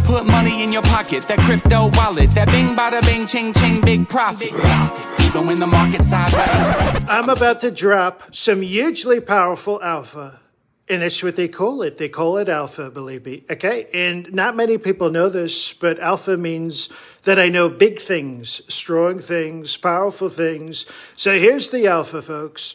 put money in your pocket. That crypto wallet, that bing bada bing ching ching big profit. Even when the market's sideways. I'm about to drop some hugely powerful alpha. And that's what they call it. They call it alpha, believe me. Okay? And not many people know this, but alpha means that I know big things, strong things, powerful things. So here's the alpha, folks.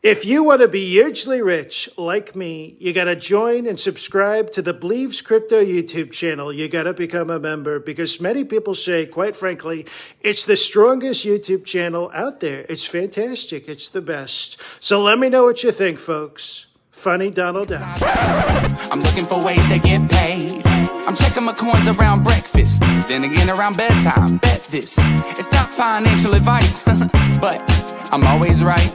If you want to be hugely rich like me, you got to join and subscribe to the BLEEVESCRYPTO YouTube channel. You got to become a member because many people say, quite frankly, it's the strongest YouTube channel out there. It's fantastic. It's the best. So let me know what you think, folks. Funny Donald Duck. I'm looking for ways to get paid. I'm checking my coins around breakfast, then again around bedtime. Bet this. It's not financial advice, but I'm always right.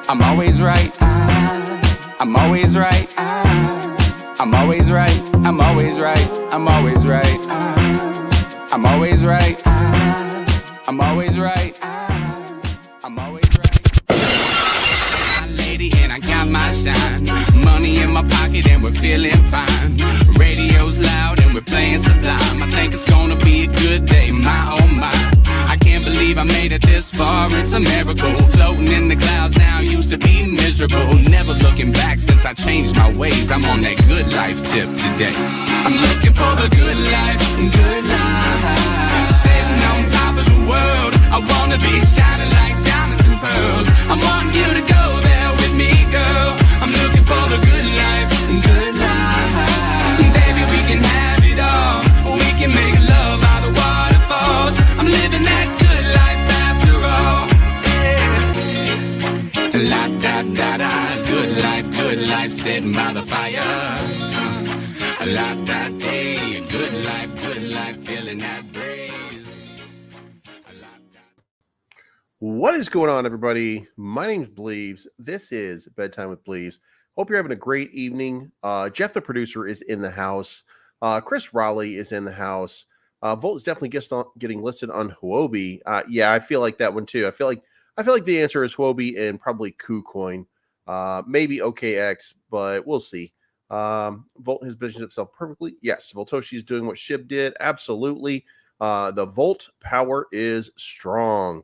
I'm always right. I'm always right. I'm always right. I'm always right. I'm always right. I'm always right. I'm always right. I'm always right. Lady, and I got my shine. Money in my pocket and we're feeling fine. Radio's loud and we're playing Sublime. I think it's gonna be a good day, my oh my. I can't believe I made it this far, it's a miracle. Floating in the clouds now, used to be miserable. Never looking back since I changed my ways. I'm on that good life tip today. I'm looking for the good life, good life. Sitting on top of the world, I wanna be shining like diamonds and pearls. I want you to go there with me, girl. I'm looking for the good life, good life. Baby, we can have it all. We can make love by the waterfalls. I'm living that good life after all. Yeah. La da da da, good life, sitting by the fire. La da day, good life, feeling that breeze. What is going on, everybody? My name's Bleeves. This is Bedtime with Bleeves. Hope you're having a great evening. Jeff, the producer, is in the house. Chris Raleigh is in the house. Volt is definitely getting listed on Huobi. Yeah, I feel like that one too. I feel like the answer is Huobi and probably KuCoin, maybe OKX, but we'll see. Volt has positioned itself perfectly. Yes, Voltoshi is doing what SHIB did. Absolutely. The Volt power is strong.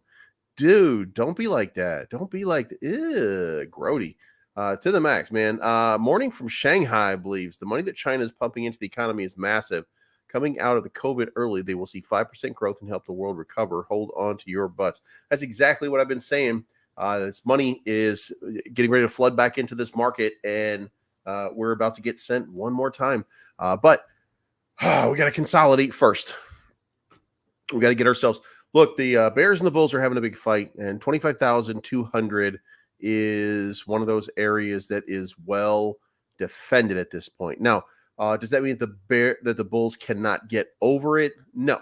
Dude, don't be like that. Don't be like, grody. To the max, man. Morning from Shanghai believes the money that China is pumping into the economy is massive. Coming out of the COVID early, they will see 5% growth and help the world recover. Hold on to your butts. That's exactly what I've been saying. This money is getting ready to flood back into this market, and we're about to get sent one more time. But we got to consolidate first. We got to get ourselves. Look, the Bears and the Bulls are having a big fight, and 25,200 is one of those areas that is well defended at this point. Now, does that mean that the Bulls cannot get over it? No.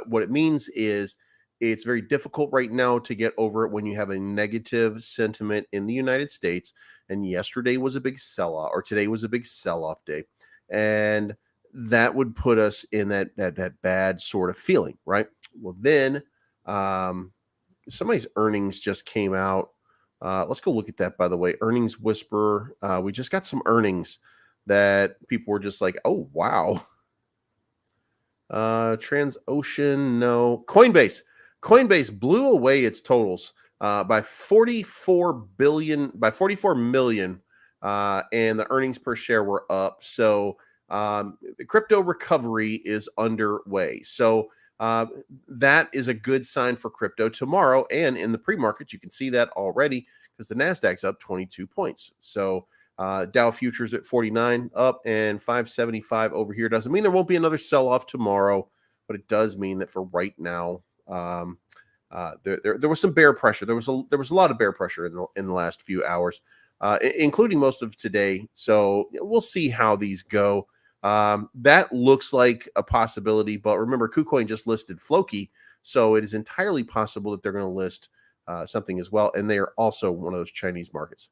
What it means is it's very difficult right now to get over it when you have a negative sentiment in the United States. And yesterday was a big sell-off, or today was a big sell-off day. And that would put us in that bad sort of feeling, right? Well, then somebody's earnings just came out. Let's go look at that, by the way. Earnings Whisperer. We just got some earnings that people were just like, oh, wow. Transocean, no. Coinbase blew away its totals by 44 million, and the earnings per share were up. So the crypto recovery is underway. So that is a good sign for crypto tomorrow. And in the pre-market, you can see that already because the NASDAQ's up 22 points. So Dow futures at 49 up and 575 over here. Doesn't mean there won't be another sell-off tomorrow, but it does mean that for right now, there was some bear pressure. There was a lot of bear pressure in the last few hours, including most of today. So we'll see how these go. That looks like a possibility, but remember, KuCoin just listed Floki, so it is entirely possible that they're going to list something as well, and they are also one of those Chinese markets.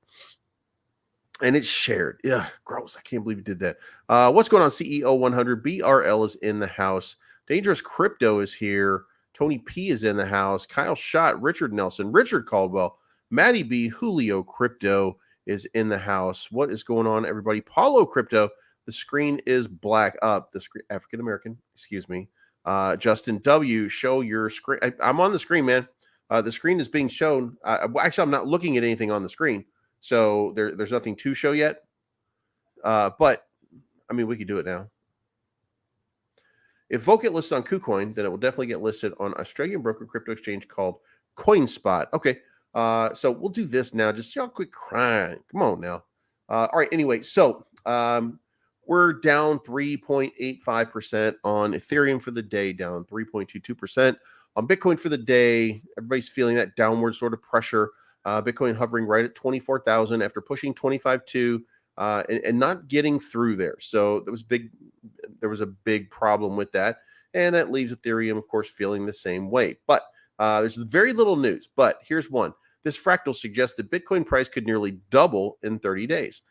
And it's shared. Yeah, gross. I can't believe you did that. What's going on, CEO 100? BRL is in the house. Dangerous Crypto is here. Tony P is in the house. Kyle Schott, Richard Nelson, Richard Caldwell, Maddie B, Julio Crypto is in the house. What is going on, everybody? Paulo Crypto. The screen is black up. The screen, African American, excuse me. Justin W, show your screen. I'm on the screen, man. The screen is being shown. Actually, I'm not looking at anything on the screen, so there's nothing to show yet. But I mean, we could do it now. If Volt get listed on KuCoin, then it will definitely get listed on Australian broker crypto exchange called CoinSpot. Okay, so we'll do this now. Just y'all quick crying. Come on now. All right. Anyway, so we're down 3.85% on Ethereum for the day, down 3.22% on Bitcoin for the day. Everybody's feeling that downward sort of pressure. Bitcoin hovering right at 24,000 after pushing 25.2 and not getting through there. So there was a big problem with that. And that leaves Ethereum, of course, feeling the same way. But there's very little news. But here's one. This fractal suggests that Bitcoin price could nearly double in 30 days.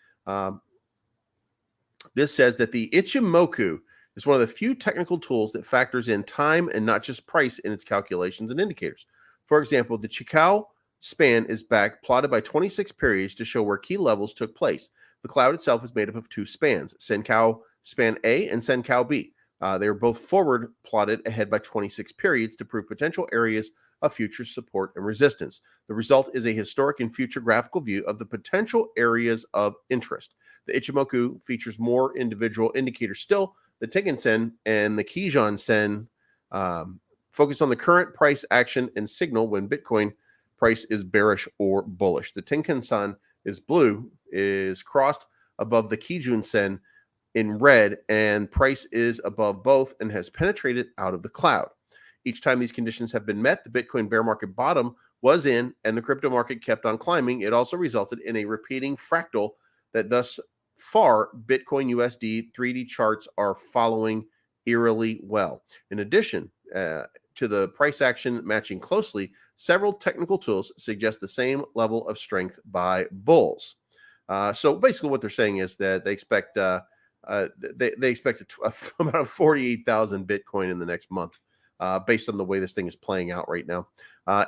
This says that the Ichimoku is one of the few technical tools that factors in time and not just price in its calculations and indicators. For example, the Chikou span is back plotted by 26 periods to show where key levels took place. The cloud itself is made up of two spans, Senkou span A and Senkou B. They are both forward plotted ahead by 26 periods to prove potential areas of future support and resistance. The result is a historic and future graphical view of the potential areas of interest. The Ichimoku features more individual indicators still. The Tenkan-sen and the Kijun-sen focus on the current price action and signal when Bitcoin price is bearish or bullish. The Tenkan-sen is blue, is crossed above the Kijun-sen in red, and price is above both and has penetrated out of the cloud. Each time these conditions have been met, the Bitcoin bear market bottom was in and the crypto market kept on climbing. It also resulted in a repeating fractal that thus far Bitcoin USD 3D charts are following eerily well. In addition to the price action matching closely, several technical tools suggest the same level of strength by bulls. So basically what they're saying is that they expect they expect about 48,000 Bitcoin in the next month, based on the way this thing is playing out right now,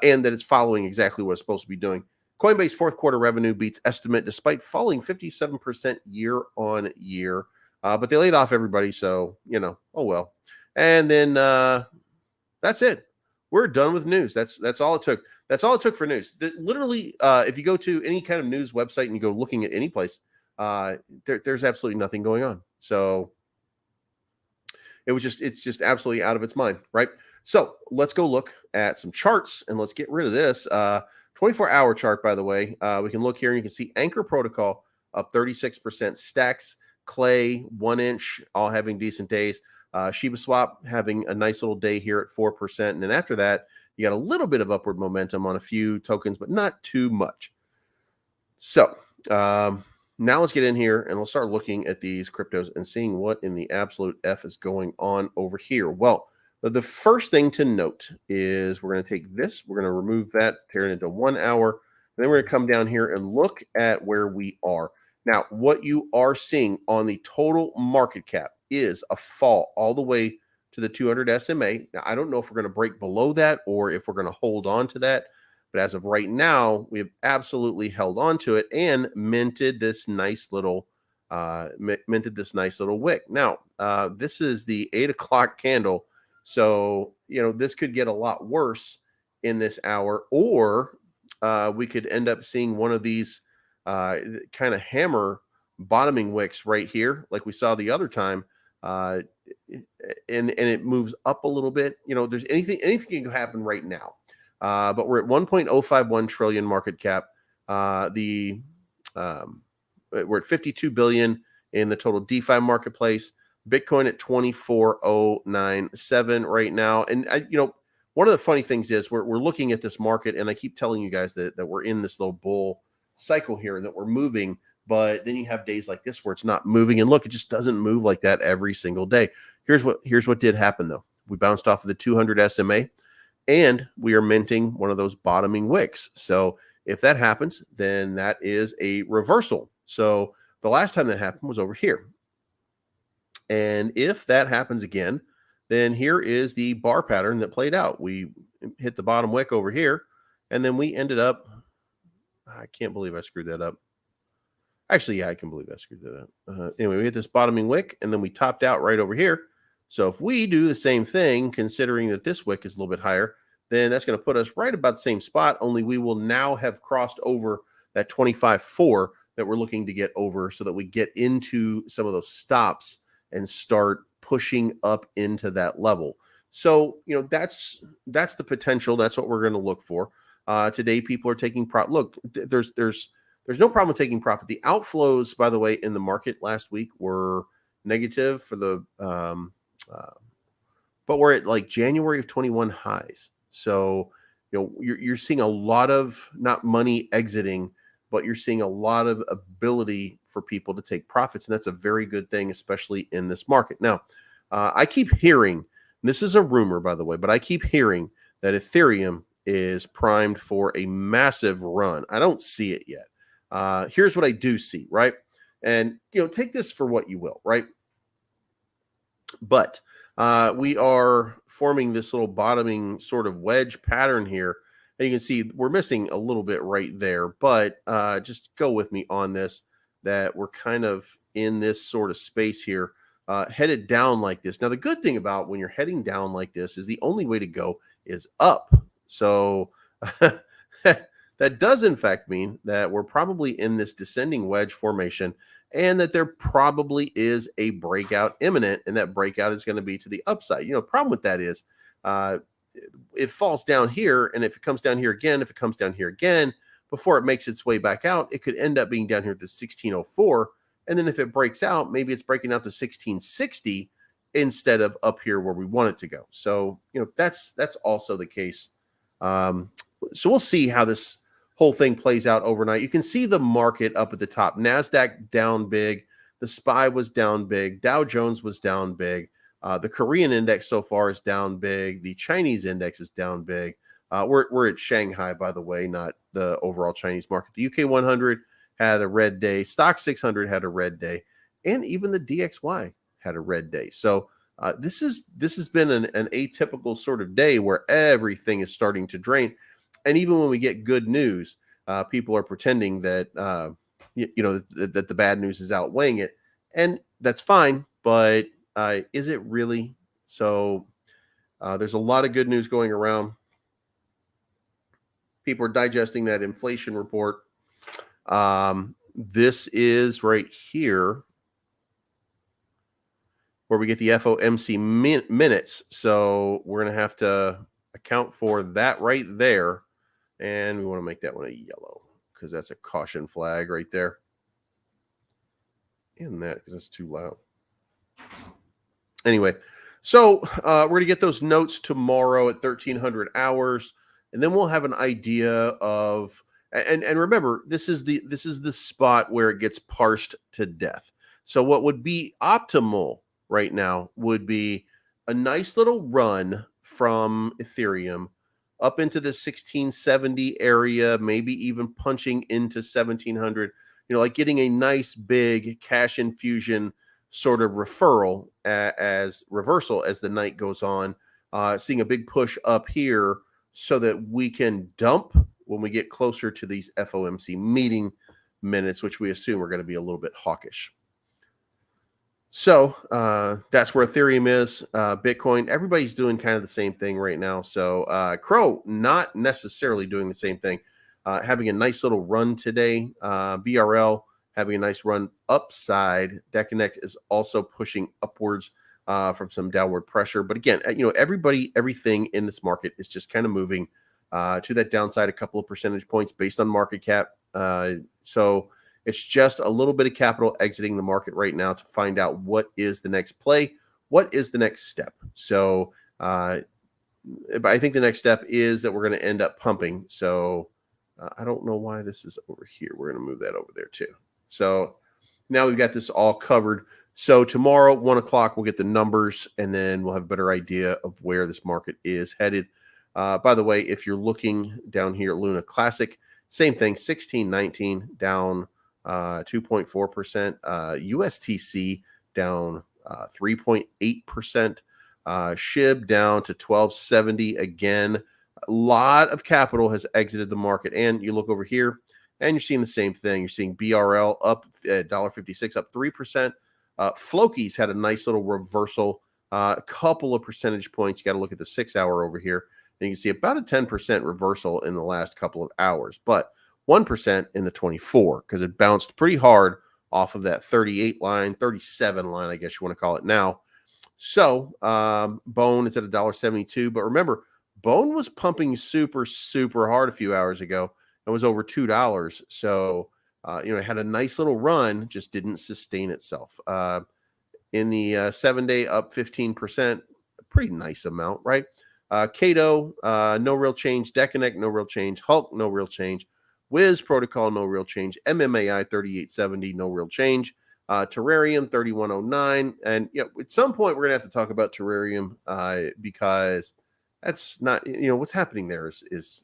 and that it's following exactly what it's supposed to be doing. Coinbase fourth quarter revenue beats estimate despite falling 57% year on year, but they laid off everybody, so oh well. And then that's it. We're done with news. That's all it took. That's all it took for news. Literally, if you go to any kind of news website and you go looking at any place, there's absolutely nothing going on. So it's just absolutely out of its mind, right? So let's go look at some charts and let's get rid of this 24-hour chart. By the way, we can look here and you can see Anchor Protocol up 36%, Stacks, Clay, 1 inch, all having decent days. Shiba Swap having a nice little day here at 4%. And then after that, you got a little bit of upward momentum on a few tokens, but not too much. So now let's get in here and we'll start looking at these cryptos and seeing what in the absolute F is going on over here. Well, the first thing to note is we're going to take this, we're going to remove that, tear it into 1 hour, and then we're going to come down here and look at where we are. Now, what you are seeing on the total market cap is a fall all the way to the 200 SMA. Now, I don't know if we're going to break below that or if we're going to hold on to that. But as of right now, we have absolutely held on to it and minted this nice little wick. Now, this is the 8 o'clock candle. So, this could get a lot worse in this hour, or we could end up seeing one of these kind of hammer bottoming wicks right here, like we saw the other time. And it moves up a little bit. There's anything can happen right now. But we're at 1.051 trillion market cap. We're at 52 billion in the total DeFi marketplace. Bitcoin at 24,097 right now. And one of the funny things is we're looking at this market, and I keep telling you guys that we're in this little bull cycle here and that we're moving. But then you have days like this where it's not moving, and look, it just doesn't move like that every single day. Here's what did happen though. We bounced off of the 200 SMA. And we are minting one of those bottoming wicks. So if that happens, then that is a reversal. So the last time that happened was over here. And if that happens again, then here is the bar pattern that played out. We hit the bottom wick over here, and then we ended up, I can't believe I screwed that up. Actually, yeah, I can believe that screwed that up. Anyway, we hit this bottoming wick, and then we topped out right over here. So if we do the same thing, considering that this wick is a little bit higher, then that's going to put us right about the same spot, only we will now have crossed over that 25.4 that we're looking to get over so that we get into some of those stops and start pushing up into that level. So, that's the potential. That's what we're going to look for. Today, people are taking profit. Look, there's no problem with taking profit. The outflows, by the way, in the market last week were negative for the but we're at like January of 21 highs. So, you're seeing a lot of not money exiting, but you're seeing a lot of ability for people to take profits. And that's a very good thing, especially in this market. Now, I keep hearing, this is a rumor, by the way, but I keep hearing that Ethereum is primed for a massive run. I don't see it yet. Here's what I do see, right? And, take this for what you will, right? But we are forming this little bottoming sort of wedge pattern here. And you can see we're missing a little bit right there, but just go with me on this, that we're kind of in this sort of space here, headed down like this. Now, the good thing about when you're heading down like this is the only way to go is up. So that does in fact mean that we're probably in this descending wedge formation, and that there probably is a breakout imminent, and that breakout is going to be to the upside. The problem with that is it falls down here, and if it comes down here again, before it makes its way back out, it could end up being down here at the 1604, and then if it breaks out, maybe it's breaking out to 1660 instead of up here where we want it to go. So, that's also the case. So we'll see how this whole thing plays out overnight. You can see the market up at the top. NASDAQ down big. The SPY was down big. Dow Jones was down big. The Korean index so far is down big. The Chinese index is down big. We're at Shanghai, by the way, not the overall Chinese market. The UK 100 had a red day. Stock 600 had a red day. And even the DXY had a red day. So this has been an atypical sort of day where everything is starting to drain. And even when we get good news, people are pretending that that the bad news is outweighing it, and that's fine. But is it really? So there's a lot of good news going around. People are digesting that inflation report. This is right here where we get the FOMC minutes. So we're going to have to account for that right there. And we want to make that one a yellow because that's a caution flag right there. In that, because it's too loud. Anyway, so we're going to get those notes tomorrow at 1300 hours. And then we'll have an idea of, and remember, this is the spot where it gets parsed to death. So what would be optimal right now would be a nice little run from Ethereum up into the 1670 area, maybe even punching into 1700, like getting a nice big cash infusion sort of reversal as the night goes on, seeing a big push up here so that we can dump when we get closer to these FOMC meeting minutes, which we assume are going to be a little bit hawkish. So that's where Ethereum is. Bitcoin, everybody's doing kind of the same thing right now. So Crow, not necessarily doing the same thing. Having a nice little run today. BRL having a nice run upside. Decanect is also pushing upwards from some downward pressure. But again, everything in this market is just kind of moving to that downside a couple of percentage points based on market cap. So it's just a little bit of capital exiting the market right now to find out what is the next play, what is the next step. So I think the next step is that we're going to end up pumping. So I don't know why this is over here. We're going to move that over there too. So now we've got this all covered. So tomorrow, 1 o'clock, we'll get the numbers, and then we'll have a better idea of where this market is headed. By the way, if you're looking down here at Luna Classic, same thing, 1619 down 2.4%. USTC down 3.8%. SHIB down to 1270 again. A lot of capital has exited the market. And you look over here, And you're seeing the same thing. You're seeing BRL up at $1.56, up 3%. Floki's had a nice little reversal, a couple of percentage points. You got to look at the 6 hour over here, and you can see about a 10% reversal in the last couple of hours, but 1% in the 24 because it bounced pretty hard off of that 38 line, 37 line, I guess you want to call it now. So Bone is at $1.72, but remember, Bone was pumping super, super hard a few hours ago and was over $2. So, it had a nice little run, just didn't sustain itself. In the 7-day, up 15%, a pretty nice amount, right? Cato, no real change. Decanect, no real change. Hulk, no real change. Wiz Protocol, no real change. MMAI, 3870, no real change. Terrarium, 3109. And at some point, we're going to have to talk about Terrarium because that's not, what's happening there is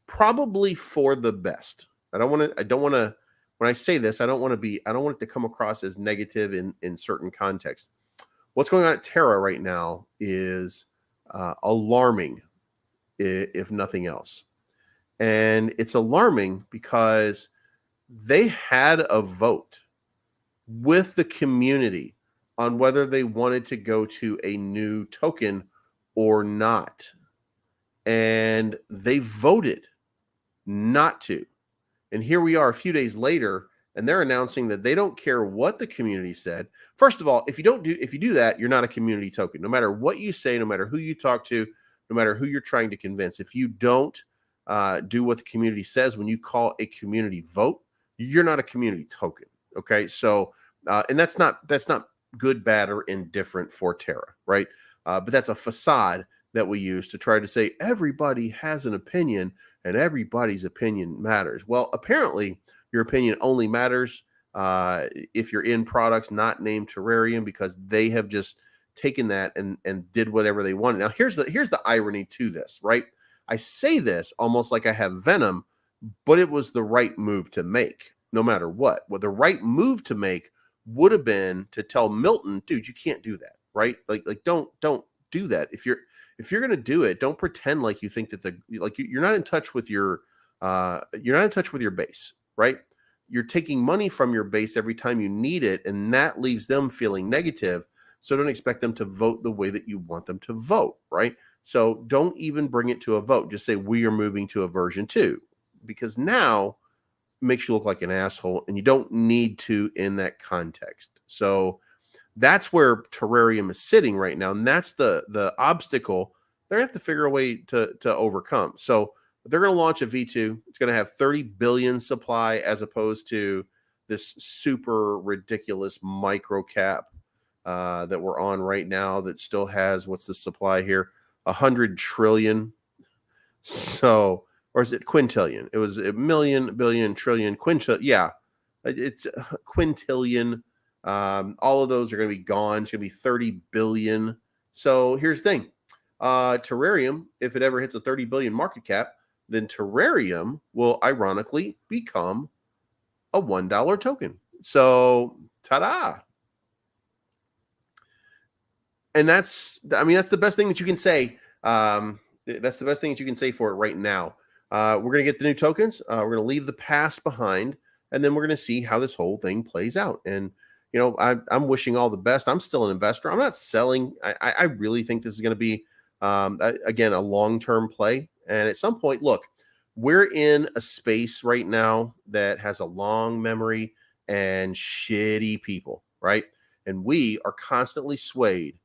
probably for the best. I don't want to, when I say this, I don't want it to come across as negative in certain contexts. What's going on at Terra right now is alarming, if nothing else. And it's alarming because they had a vote with the community on whether they wanted to go to a new token or not. And they voted not to. And here we are a few days later, and they're announcing that they don't care what the community said. First of all, if you do that, you're not a community token. No matter what you say, no matter who you talk to, no matter who you're trying to convince, if you don't do what the community says when you call a community vote, you're not a community token. Okay, so and that's not good, bad, or indifferent for Terra, right? But that's a facade that we use to try to say everybody has an opinion and everybody's opinion matters. Well, apparently your opinion only matters if you're in products not named Terrarium, because they have just taken that and did whatever they wanted. Now, here's the irony to this, right? I say this almost like I have venom, but it was the right move to make, no matter what. What the right move to make would have been to tell Milton, dude, you can't do that, right? Like don't do that. If you're going to do it, don't pretend like you think that you're not in touch with your base, right? You're taking money from your base every time you need it, and that leaves them feeling negative. So don't expect them to vote the way that you want them to vote, right? So don't even bring it to a vote. Just say we are moving to a version 2, because now it makes you look like an asshole, and you don't need to in that context. So that's where Terrarium is sitting right now, and that's the obstacle they're going to have to figure a way to overcome. So they're going to launch a V2. It's going to have 30 billion supply as opposed to this super ridiculous micro cap that we're on right now that still has, what's the supply here? 100 trillion. So, or is it quintillion? It was a million, billion, trillion, quintillion. Yeah, it's quintillion. All of those are going to be gone. It's going to be 30 billion. So here's the thing. Terrarium, if it ever hits a 30 billion market cap, then Terrarium will ironically become a $1 token. So, ta-da. And that's the best thing that you can say. That's the best thing that you can say for it right now. We're going to get the new tokens. We're going to leave the past behind, and then we're going to see how this whole thing plays out. And, I'm wishing all the best. I'm still an investor. I'm not selling. I really think this is going to be, again, a long-term play. And at some point, look, we're in a space right now that has a long memory and shitty people, right? And we are constantly swayed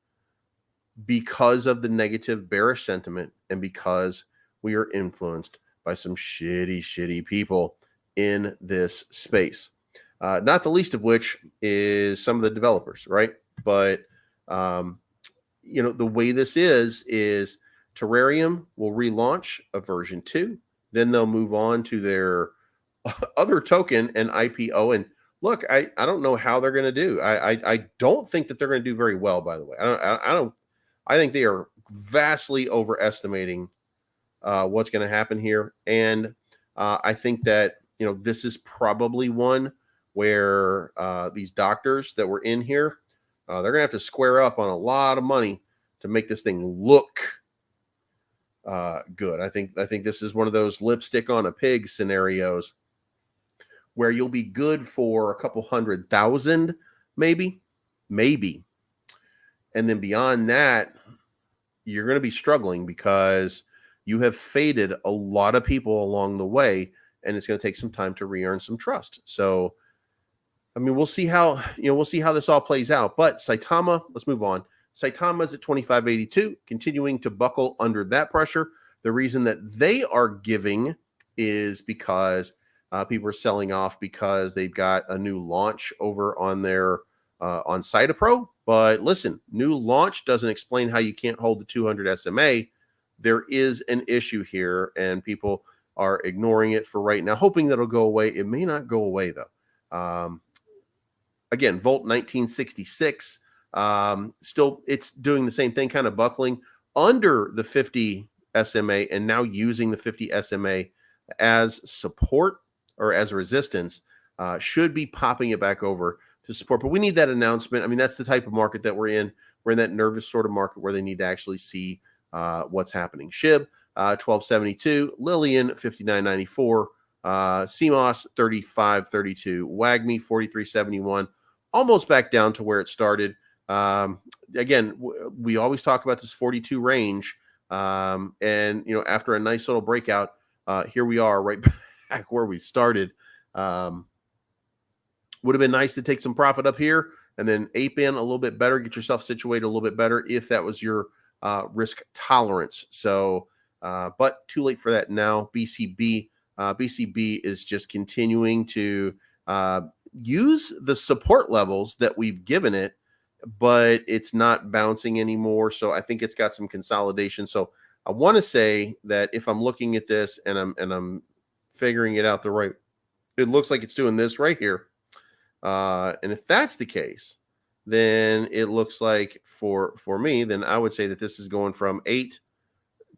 because of the negative bearish sentiment and because we are influenced by some shitty people in this space. Not the least of which is some of the developers, right? But, the way this is Terrarium will relaunch a version 2. Then they'll move on to their other token and IPO. And look, I don't know how they're going to do. I don't think that they're going to do very well, by the way. I think they are vastly overestimating what's going to happen here. And I think that, this is probably one where these doctors that were in here, they're going to have to square up on a lot of money to make this thing look good. I think this is one of those lipstick on a pig scenarios where you'll be good for a couple 100,000, maybe. And then beyond that, you're going to be struggling because you have faded a lot of people along the way, and it's going to take some time to re-earn some trust. So, I mean, we'll see how this all plays out. But Saitama, let's move on. Saitama's at 25.82, continuing to buckle under that pressure. The reason that they are giving is because people are selling off because they've got a new launch over on their on Cytopro. But listen, new launch doesn't explain how you can't hold the 200 SMA. There is an issue here, and people are ignoring it for right now, hoping that it'll go away. It may not go away, though. Again, Volt 1966, still it's doing the same thing, kind of buckling under the 50 SMA and now using the 50 SMA as support or as resistance, should be popping it back over to support. But we need that announcement. I mean, that's the type of market that we're in. We're in that nervous sort of market where they need to actually see what's happening. SHIB, 1272, Lillian, 5994, CMOS, 3532, WAGMI, 4371, almost back down to where it started. Again, we always talk about this 42 range. And, after a nice little breakout, here we are right back where we started. Would have been nice to take some profit up here and then ape in a little bit better, get yourself situated a little bit better if that was your risk tolerance. So, but too late for that now. BCB is just continuing to use the support levels that we've given it, but it's not bouncing anymore. So I think it's got some consolidation. So I want to say that if I'm looking at this and I'm figuring it out the right, it looks like it's doing this right here. And if that's the case, then it looks like for me, then I would say that this is going from 8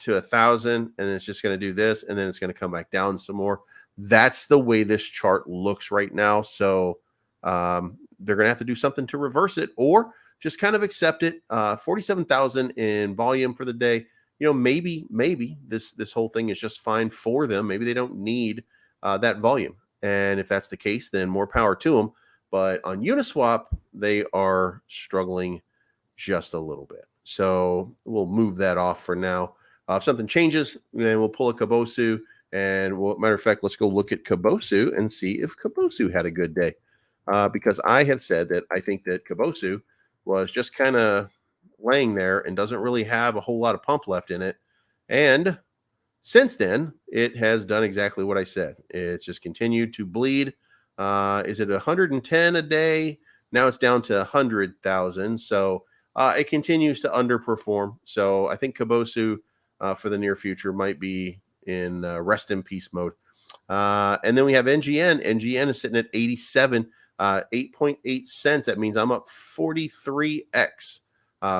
to 1,000, and then it's just going to do this, and then it's going to come back down some more. That's the way this chart looks right now. So they're going to have to do something to reverse it, or just kind of accept it. 47,000 in volume for the day. Maybe this whole thing is just fine for them. Maybe they don't need that volume. And if that's the case, then more power to them. But on Uniswap, they are struggling just a little bit. So we'll move that off for now. If something changes, then we'll pull a Kabosu. And matter of fact, let's go look at Kabosu and see if Kabosu had a good day. Because I have said that I think that Kabosu was just kind of laying there and doesn't really have a whole lot of pump left in it. And since then, it has done exactly what I said. It's just continued to bleed. Is it 110 a day? Now it's down to 100,000. So it continues to underperform. So I think Kabosu for the near future might be in rest in peace mode. And then we have NGN. NGN is sitting at 87, 8.8 cents. That means I'm up 43x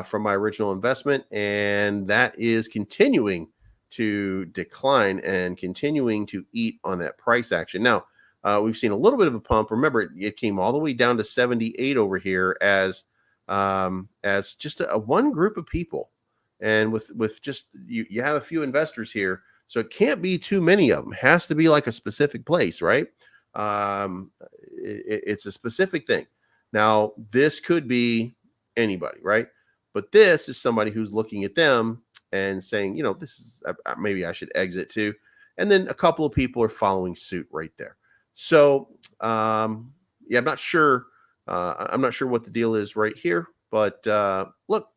from my original investment. And that is continuing to decline and continuing to eat on that price action. Now, we've seen a little bit of a pump. Remember, it came all the way down to 78 over here as just a one group of people. And with just you have a few investors here, so it can't be too many of them. It has to be like a specific place, right? It's a specific thing. Now, this could be anybody, right? But this is somebody who's looking at them and saying, this is maybe I should exit too. And then a couple of people are following suit right there. So, I'm not sure. I'm not sure what the deal is right here. But look,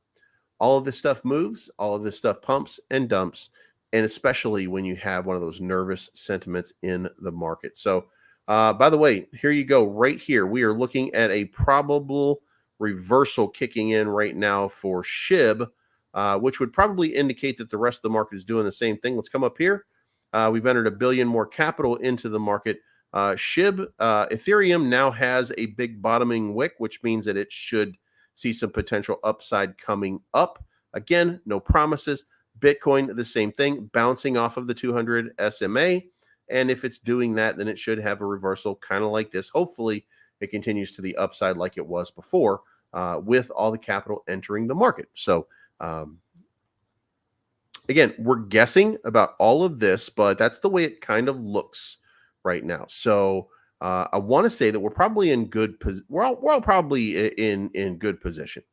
all of this stuff moves. All of this stuff pumps and dumps. And especially when you have one of those nervous sentiments in the market. So, by the way, here you go. Right here, we are looking at a probable reversal kicking in right now for SHIB, which would probably indicate that the rest of the market is doing the same thing. Let's come up here. We've entered $1 billion more capital into the market. SHIB, Ethereum now has a big bottoming wick, which means that it should see some potential upside coming up. Again, no promises. Bitcoin, the same thing, bouncing off of the 200 SMA. And if it's doing that, then it should have a reversal kind of like this. Hopefully, it continues to the upside like it was before with all the capital entering the market. So, again, we're guessing about all of this, but that's the way it kind of looks right now. So I want to say that we're probably in good we're all probably in good position.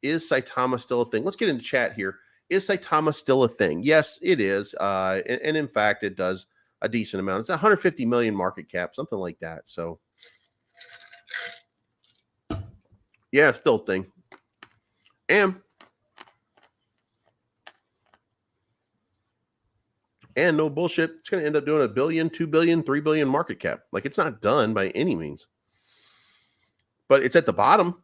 Is Saitama still a thing? Let's get into chat here. Is Saitama still a thing? Yes, it is. And in fact, it does a decent amount. It's 150 million market cap, something like that. So yeah, still a thing. And no bullshit, it's going to end up doing $1 billion, $2 billion, $3 billion market cap. Like, it's not done by any means. But it's at the bottom.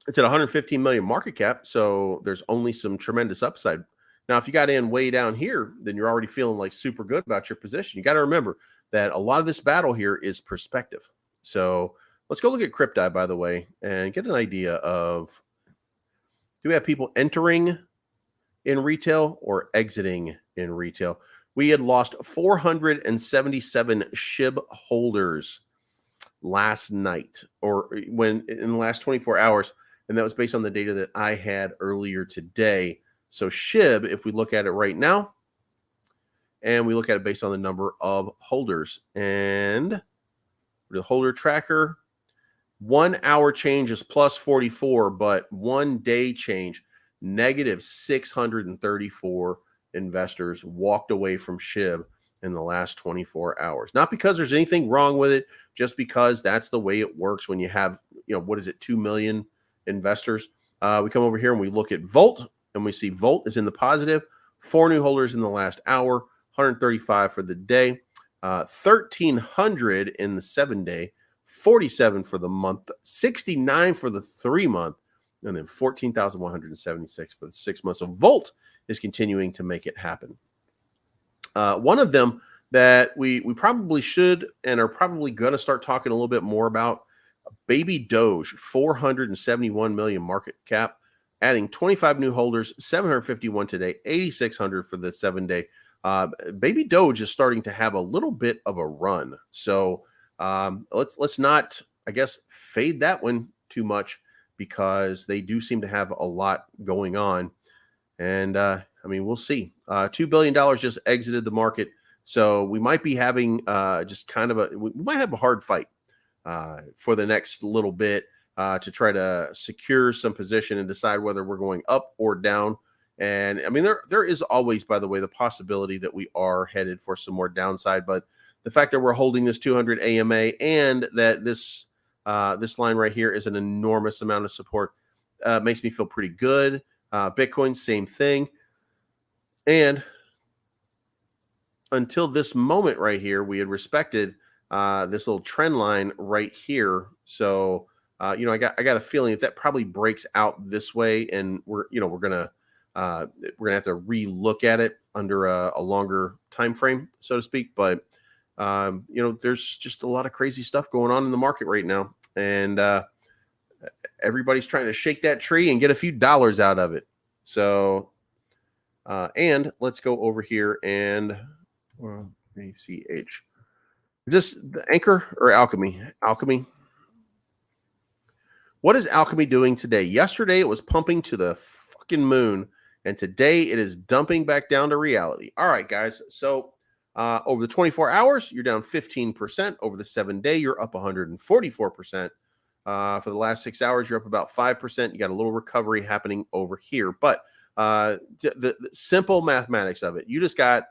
It's at 115 million market cap, so there's only some tremendous upside. Now, if you got in way down here, then you're already feeling like super good about your position. You got to remember that a lot of this battle here is perspective. So let's go look at Crypti, by the way, and get an idea of, do we have people entering in retail or exiting in retail? We had lost 477 SHIB holders last night, or when in the last 24 hours. And that was based on the data that I had earlier today. So SHIB, if we look at it right now, and we look at it based on the number of holders, and the holder tracker, 1 hour change is plus 44, but 1 day change, negative 634 investors walked away from SHIB in the last 24 hours. Not because there's anything wrong with it, just because that's the way it works when you have, 2 million investors. We come over here and we look at Volt, and we see Volt is in the positive. 4 new holders in the last hour, 135 for the day, 1,300 in the 7-day, 47 for the month, 69 for the 3-month, and then 14,176 for the 6 months. So Volt is continuing to make it happen. One of them that we probably should and are probably going to start talking a little bit more about, Baby Doge, 471 million market cap, adding 25 new holders, 751 today, 8,600 for the 7-day. Baby Doge is starting to have a little bit of a run. So let's not, I guess, fade that one too much, because they do seem to have a lot going on. And we'll see. $2 billion just exited the market. So we might be having we might have a hard fight for the next little bit to try to secure some position and decide whether we're going up or down. And there is always, by the way, the possibility that we are headed for some more downside. But the fact that we're holding this 200 AMA and that this line right here is an enormous amount of support makes me feel pretty good. Bitcoin, same thing. And until this moment right here, we had respected this little trend line right here. So, I got a feeling if that probably breaks out this way, and we're gonna have to relook at it under a longer time frame, so to speak. But there's just a lot of crazy stuff going on in the market right now, and everybody's trying to shake that tree and get a few dollars out of it. So, and let's go over here and ACH. Is this the Anchor or Alchemy? Alchemy. What is Alchemy doing today? Yesterday it was pumping to the fucking moon, and today it is dumping back down to reality. All right, guys. So over the 24 hours, you're down 15%. Over the 7-day, you're up 144%. For the last 6 hours, you're up about 5%. You got a little recovery happening over here. But the simple mathematics of it, you got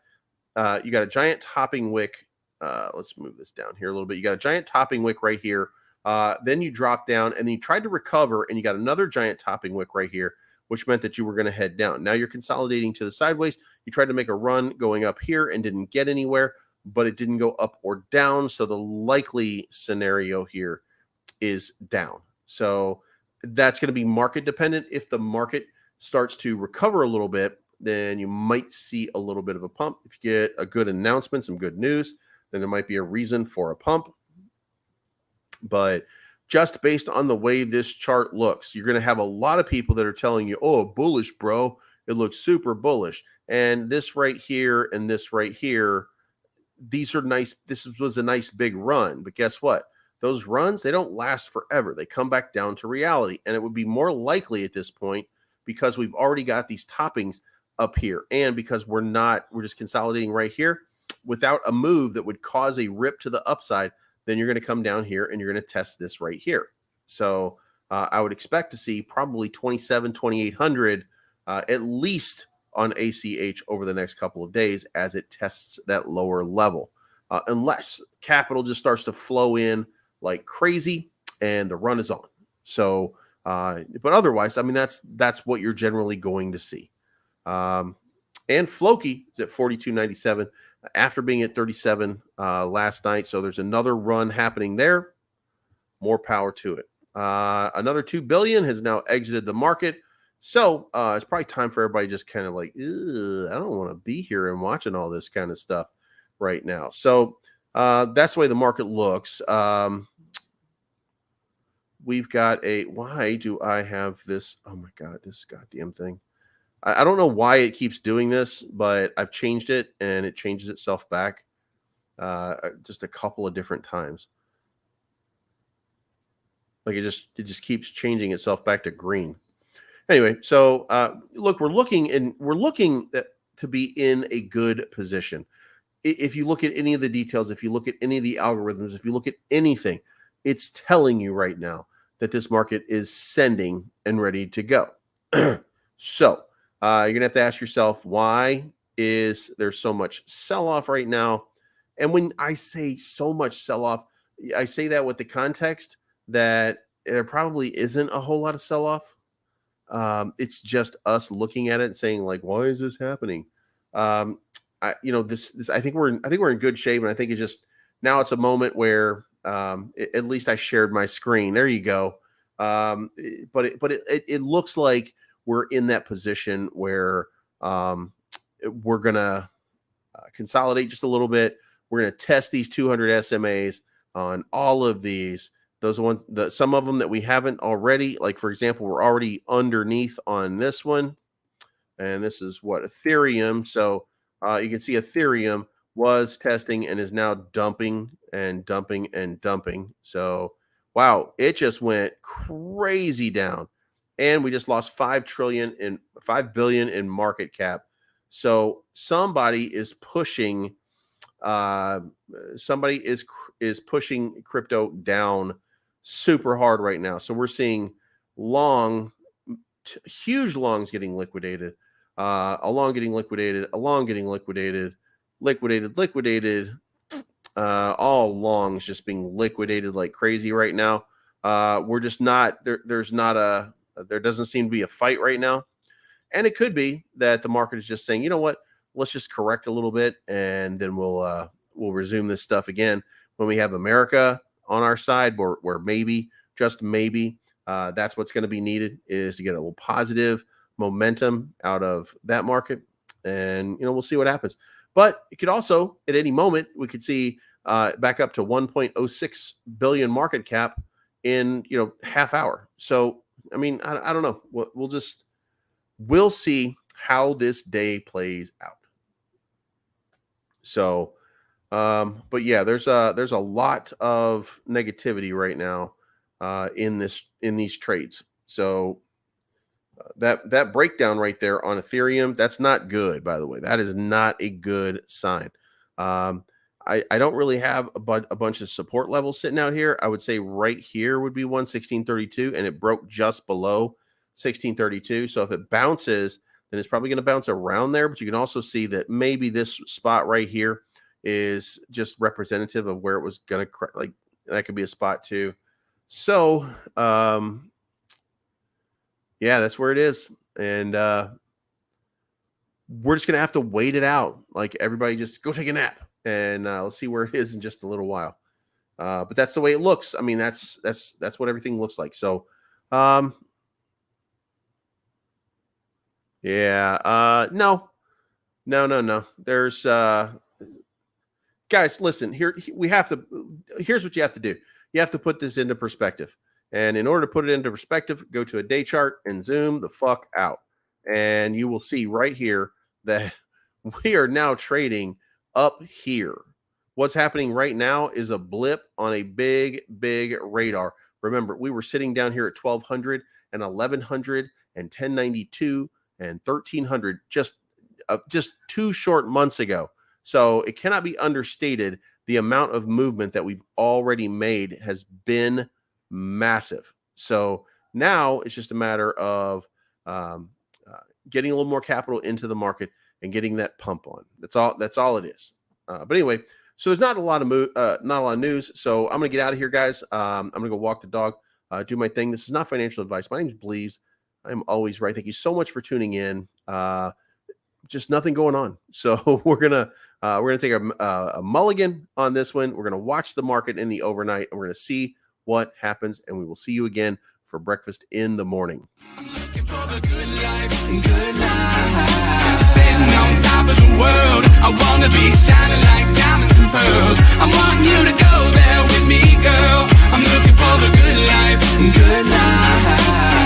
a giant topping wick. Let's move this down here a little bit. You got a giant topping wick right here. Then you drop down, and then you tried to recover, and you got another giant topping wick right here, which meant that you were going to head down. Now you're consolidating to the sideways. You tried to make a run going up here and didn't get anywhere, but it didn't go up or down. So the likely scenario here is down. So that's going to be market dependent. If the market starts to recover a little bit, then you might see a little bit of a pump. If you get a good announcement, some good news, then there might be a reason for a pump. But just based on the way this chart looks, you're going to have a lot of people that are telling you, oh, bullish, bro. It looks super bullish. And this right here and this right here, these are nice. This was a nice big run. But guess what? Those runs, they don't last forever. They come back down to reality. And it would be more likely at this point, because we've already got these toppings up here. And because we're just consolidating right here, without a move that would cause a rip to the upside, then you're going to come down here and you're going to test this right here. So I would expect to see probably 2,800 at least on ACH over the next couple of days as it tests that lower level, unless capital just starts to flow in like crazy and the run is on. So, but otherwise, I mean, that's what you're generally going to see. And Floki is at 42.97 after being at 37 last night. So there's another run happening there. More power to it. Another 2 billion has now exited the market. So it's probably time for everybody just kind of like, I don't want to be here and watching all this kind of stuff right now. So that's the way the market looks. We've got why do I have this? Oh my God, this goddamn thing. I don't know why it keeps doing this, but I've changed it and it changes itself back just a couple of different times. Like it just keeps changing itself back to green. Anyway, so look, we're looking to be in a good position. If you look at any of the details, if you look at any of the algorithms, if you look at anything, it's telling you right now that this market is sending and ready to go. So you're going to have to ask yourself, why is there so much sell-off right now? And when I say so much sell-off, I say that with the context that there probably isn't a whole lot of sell-off. It's just us looking at it and saying, like, why is this happening? I think we're in good shape, and I think it's just now it's a moment where at least I shared my screen. There you go. But it looks like we're in that position where we're gonna consolidate just a little bit. We're gonna test these 200 SMAs on all of these. Those ones, some of them that we haven't already, like for example, we're already underneath on this one, and this is what Ethereum. So you can see Ethereum was testing and is now dumping and dumping and dumping. So wow, it just went crazy down, and we just lost 5 billion in market cap. So somebody is pushing. Somebody is pushing crypto down super hard right now. So we're seeing huge longs getting liquidated, a long getting liquidated, a long getting liquidated, liquidated, all longs just being liquidated like crazy right now. We're just not there. There doesn't seem to be a fight right now. And it could be that the market is just saying, you know what, let's just correct a little bit, and then we'll resume this stuff again when we have America on our side, where maybe, just maybe, that's what's going to be needed, is to get a little positive momentum out of that market. And, we'll see what happens. But it could also, at any moment, we could see back up to 1.06 billion market cap in, half hour. So, I mean, I don't know. We'll see how this day plays out. So, but yeah, there's a lot of negativity right now in these trades. So that breakdown right there on Ethereum, that's not good, by the way. That is not a good sign. I don't really have a bunch of support levels sitting out here. I would say right here would be 116.32, and it broke just below 16.32. So if it bounces, then it's probably going to bounce around there. But you can also see that maybe this spot right here is just representative of where it was going to, like, that could be a spot too. So, yeah, that's where it is. And we're just going to have to wait it out. Like, everybody just go take a nap, and let's see where it is in just a little while. But that's the way it looks. I mean, that's what everything looks like. So, yeah, no. There's, guys, listen, here's what you have to do. You have to put this into perspective. And in order to put it into perspective, go to a day chart and zoom the fuck out. And you will see right here that we are now trading up here. What's happening right now is a blip on a big, big radar. Remember, we were sitting down here at 1,200 and 1,100 and 1092 and 1,300 just 2 short months ago. So it cannot be understated. The amount of movement that we've already made has been massive. So now it's just a matter of getting a little more capital into the market and getting that pump on. That's all it is. But anyway, so there's not a lot of news. So I'm gonna get out of here, guys. I'm gonna go walk the dog, do my thing. This is not financial advice. My name is Bleeves. I'm always right. Thank you so much for tuning in. Just nothing going on. So we're gonna take a mulligan on this one. We're gonna watch the market in the overnight, and we're gonna see what happens. And we will see you again for breakfast in the morning. I'm looking for the good life, good life. Sitting on top of the world. I wanna be shining like diamonds and pearls. I want you to go.